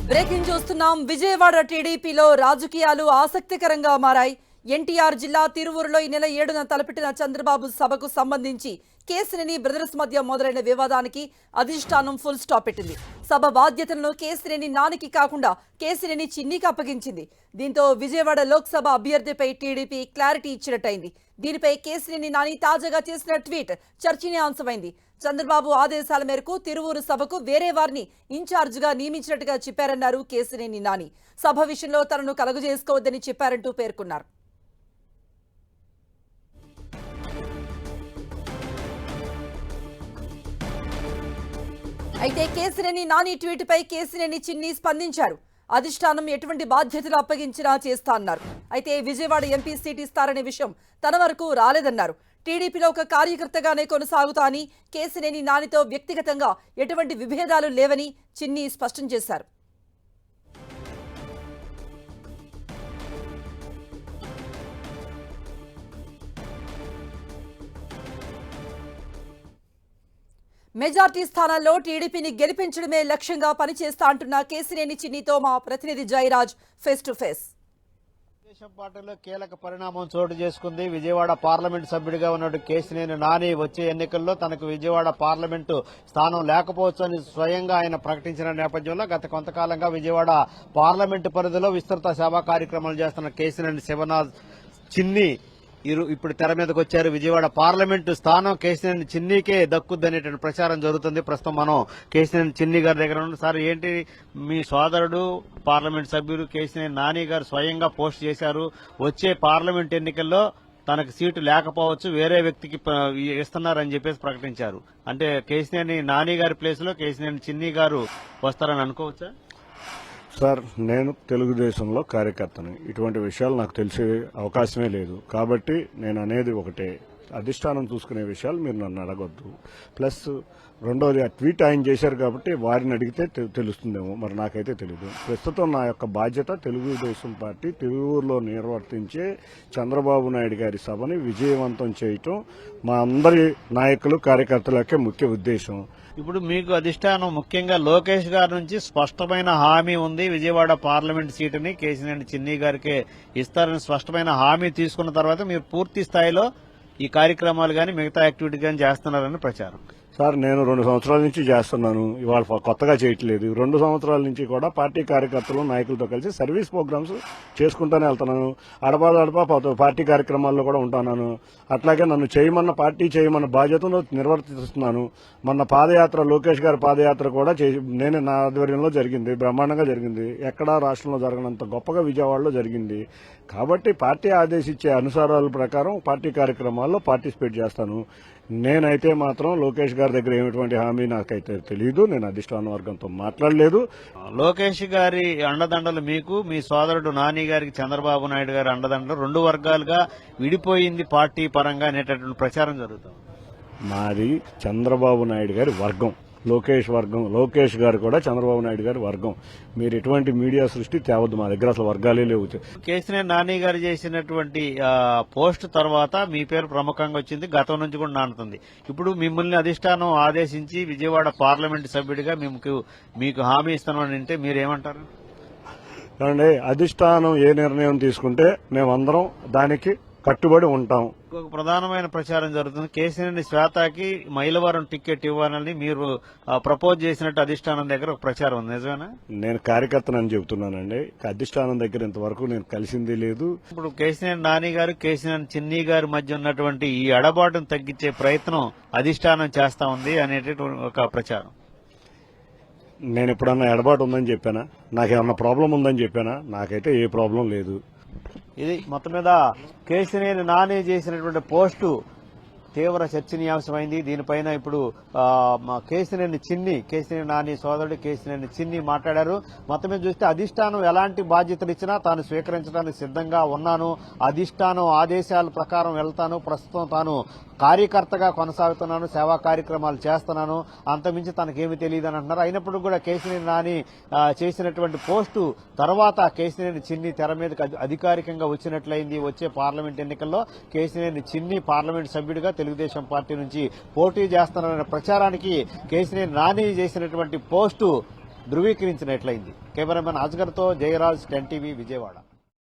Breaking చూస్తున్నాం. విజయవాడ టీడీపీలో రాజకీయాలు ఆసక్తికరంగా మారాయి. ఎన్టీఆర్ జిల్లా తిరువూరులో ఈ నెల 7న తలపెట్టిన చంద్రబాబు సభకు సంబంధించి కేసినేని బ్రదర్స్ మధ్య మొదలైన వివాదానికి అధిష్టానం ఫుల్ స్టాప్ పెట్టింది. సభ బాధ్యతలను కేసినేని నానికి కాకుండా కేసినేని చిన్నికి అప్పగించింది. దీంతో విజయవాడ లోక్సభ అభ్యర్థిపై టీడీపీ క్లారిటీ ఇచ్చినట్టయింది. దీనిపై కేసినేని నాని తాజాగా చేసిన ట్వీట్ చర్చనీయాంశమైంది. చంద్రబాబు ఆదేశాల మేరకు తిరువూరు సభకు వేరే వారిని ఇన్ఛార్జిగా నియమించినట్టుగా చెప్పారన్నారు కేసినేని నాని. సభ విషయంలో తనను కలుగజేసుకోవద్దని చెప్పారంటూ పేర్కొన్నారు. అయితే కేసినేని నాని ట్వీట్ పై కేసినేని చిన్ని స్పందించారు. అధిష్టానం ఎటువంటి బాధ్యతలు అప్పగించినా చేస్తా అన్నారు. అయితే విజయవాడ ఎంపీ సీట్ ఇస్తారనే విషయం తన వరకు రాలేదన్నారు. టీడీపీలో ఒక కార్యకర్తగానే కొనసాగుతా అని, కేసినేని నానితో వ్యక్తిగతంగా ఎటువంటి విభేదాలు లేవని చిన్ని స్పష్టం చేశారు. మెజార్టీ స్థానాల్లో టీడీపీని గెలిపించడమే లక్ష్యంగా పనిచేస్తా అంటున్న కేసినేని చిన్నితో మా ప్రతినిధి Jayaraj face to face. Telugu Desam పార్టీలో కీలక పరిణామం చోటు చేసుకుంది. విజయవాడ పార్లమెంటు సభ్యుడిగా ఉన్న కేసినేని నాని వచ్చే ఎన్నికల్లో తనకు విజయవాడ పార్లమెంటు స్థానం లేకపోవచ్చని స్వయంగా ఆయన ప్రకటించిన నేపథ్యంలో గత కొంతకాలంగా విజయవాడ పార్లమెంటు పరిధిలో విస్తృత సేవా కార్యక్రమాలు చేస్తున్న కేసినేని శివనాథ్ చిన్ని ఇప్పుడు తెర మీదకి వచ్చారు. విజయవాడ పార్లమెంటు స్థానం కేసినేని చిన్నికే దక్కుద్దనేటువంటి ప్రచారం జరుగుతుంది. ప్రస్తుతం మనం కేసినేని చిన్ని గారి దగ్గర ఉన్నాం. సార్, ఏంటి మీ సోదరుడు పార్లమెంట్ సభ్యులు కేసినేని నాని గారు స్వయంగా పోస్ట్ చేశారు, వచ్చే పార్లమెంట్ ఎన్నికల్లో తనకు సీటు లేకపోవచ్చు, వేరే వ్యక్తికి ఇస్తున్నారని చెప్పేసి ప్రకటించారు. అంటే కేసినేని నాని గారి ప్లేస్ లో కేసినేని చిన్ని గారు వస్తారని అనుకోవచ్చా? సార్, నేను తెలుగుదేశంలో కార్యకర్తని. ఇటువంటి విషయాలు నాకు తెలిసే అవకాశమే లేదు. కాబట్టి నేను అనేది ఒకటే, అధిష్టానం చూసుకునే విషయాలు మీరు నన్ను అడగొద్దు. ప్లస్ రెండోది, ఆ ట్వీట్ ఆయన చేశారు కాబట్టి వారిని అడిగితే తెలుస్తుందేమో, మరి నాకైతే తెలియదు. ప్రస్తుతం నా యొక్క బాధ్యత తెలుగుదేశం పార్టీ తిరువూరులో నిర్వర్తించే చంద్రబాబు నాయుడు గారి సభని విజయవంతం చేయటం మా అందరి నాయకులు కార్యకర్తలకే ముఖ్య ఉద్దేశం. ఇప్పుడు మీకు అధిష్టానం ముఖ్యంగా లోకేష్ గారి నుంచి స్పష్టమైన హామీ ఉంది, విజయవాడ పార్లమెంట్ సీటుని కేసినేని చిన్ని గారికే ఇస్తారని స్పష్టమైన హామీ తీసుకున్న తర్వాత మీరు పూర్తి స్థాయిలో ఈ కార్యక్రమాలు గాని మిగతా యాక్టివిటీ గాని చేస్తున్నారని ప్రచారం. సార్, నేను 2 సంవత్సరాల నుంచి చేస్తున్నాను, ఇవాళ కొత్తగా చేయట్లేదు. 2 సంవత్సరాల నుంచి కూడా పార్టీ కార్యకర్తలు నాయకులతో కలిసి సర్వీస్ ప్రోగ్రామ్స్ చేసుకుంటూనే వెళ్తున్నాను. అడపా పార్టీ కార్యక్రమాల్లో కూడా ఉంటున్నాను. అట్లాగే నన్ను పార్టీ చేయమన్న బాధ్యతను నిర్వర్తిస్తున్నాను. మొన్న పాదయాత్ర, లోకేష్ గారి పాదయాత్ర కూడా నేనే నా ఆధ్వర్యంలో జరిగింది, బ్రహ్మాండంగా జరిగింది. ఎక్కడా రాష్ట్రంలో జరగనంత గొప్పగా విజయవాడలో జరిగింది. కాబట్టి పార్టీ ఆదేశించే అనుసారాల ప్రకారం పార్టీ కార్యక్రమాల్లో పార్టిసిపేట్ చేస్తాను. నేనైతే మాత్రం లోకేష్ గారి దగ్గర ఏమిటువంటి హామీ నాకైతే తెలియదు. నేను అధిష్టాన వర్గంతో మాట్లాడలేదు. లోకేష్ గారి అండదండలు మీకు, మీ సోదరుడు నాని గారికి చంద్రబాబు నాయుడు గారి అండదండలు 2 వర్గాలుగా విడిపోయింది పార్టీ పరంగా అనేటటువంటి ప్రచారం జరుగుతుంది. మాది చంద్రబాబు నాయుడు గారి వర్గం, లోకేష్ గారు కూడా చంద్రబాబు నాయుడు గారి వర్గం. మీరు ఎటువంటి మీడియా సృష్టి తేవద్దు, మా దగ్గర అసలు వర్గాలే లేవు. కేసినేని నాని గారు చేసినటువంటి పోస్ట్ తర్వాత మీ పేరు ప్రముఖంగా వచ్చింది, గతం నుంచి కూడా నానుతుంది. ఇప్పుడు మిమ్మల్ని అధిష్టానం ఆదేశించి విజయవాడ పార్లమెంటు సభ్యుడిగా మీకు హామీ ఇస్తామని అంటే మీరేమంటారు? ఏమండి, అధిష్టానం ఏ నిర్ణయం తీసుకుంటే మేమందరం దానికి కట్టుబడి ఉంటాం. ఇంకొక ప్రధానమైన ప్రచారం జరుగుతుంది, కేసినేని శ్వేతకి మైలవరం టికెట్ ఇవ్వాలని మీరు ప్రపోజ్ చేసినట్టు అధిష్టానం దగ్గర ఒక ప్రచారం ఉంది, నిజమేనా? నేను కార్యకర్తనని చెబుతున్నానండి. అధిష్టానం దగ్గర ఇంతవరకు నేను కలిసింది లేదు. ఇప్పుడు కేసినేని నాని గారు, కేసినేని చిన్ని గారి మధ్య ఉన్నటువంటి ఈ ఎడబాటును తగ్గించే ప్రయత్నం అధిష్టానం చేస్తా ఉంది అనేటటువంటి ఒక ప్రచారం. నేను ఎప్పుడన్నా ఎడబాటు ఉందని చెప్పానా? నాకేమన్నా ప్రాబ్లం ఉందని చెప్పానా? నాకైతే ఏ ప్రాబ్లం లేదు. ఇది మొత్తం మీద కేసినేని నాని చేసినటువంటి పోస్టు తీవ్ర చర్చనీయాంశమైంది. దీనిపైన ఇప్పుడు కేసినేని నాని సోదరుడు కేసినేని చిన్ని మాట్లాడారు. మొత్తం మీద చూస్తే అధిష్టానం ఎలాంటి బాధ్యతలు ఇచ్చినా తాను స్వీకరించడానికి సిద్ధంగా ఉన్నాను, అధిష్టానం ఆదేశాల ప్రకారం వెళ్తాను, ప్రస్తుతం తాను కార్యకర్తగా కొనసాగుతున్నాను, సేవా కార్యక్రమాలు చేస్తున్నాను, అంతమించి తనకేమీ తెలియదని అంటున్నారు. అయినప్పుడు కూడా కేసినేని నాని చేసినటువంటి పోస్టు తర్వాత కేసినేని చిన్ని తెర మీదకి అధికారికంగా వచ్చినట్లయింది. వచ్చే పార్లమెంట్ ఎన్నికల్లో కేసినేని చిన్ని పార్లమెంట్ సభ్యుడిగా తెలుగుదేశం పార్టీ నుంచి పోటీ చేస్తున్నారనే ప్రచారానికి కేసినేని నాని చేసినటువంటి పోస్టు ధృవీకరించినట్లయింది. కెమెరామెన్ అజ్గర్తో జయరాజ్, 10 టీవీ, విజయవాడ.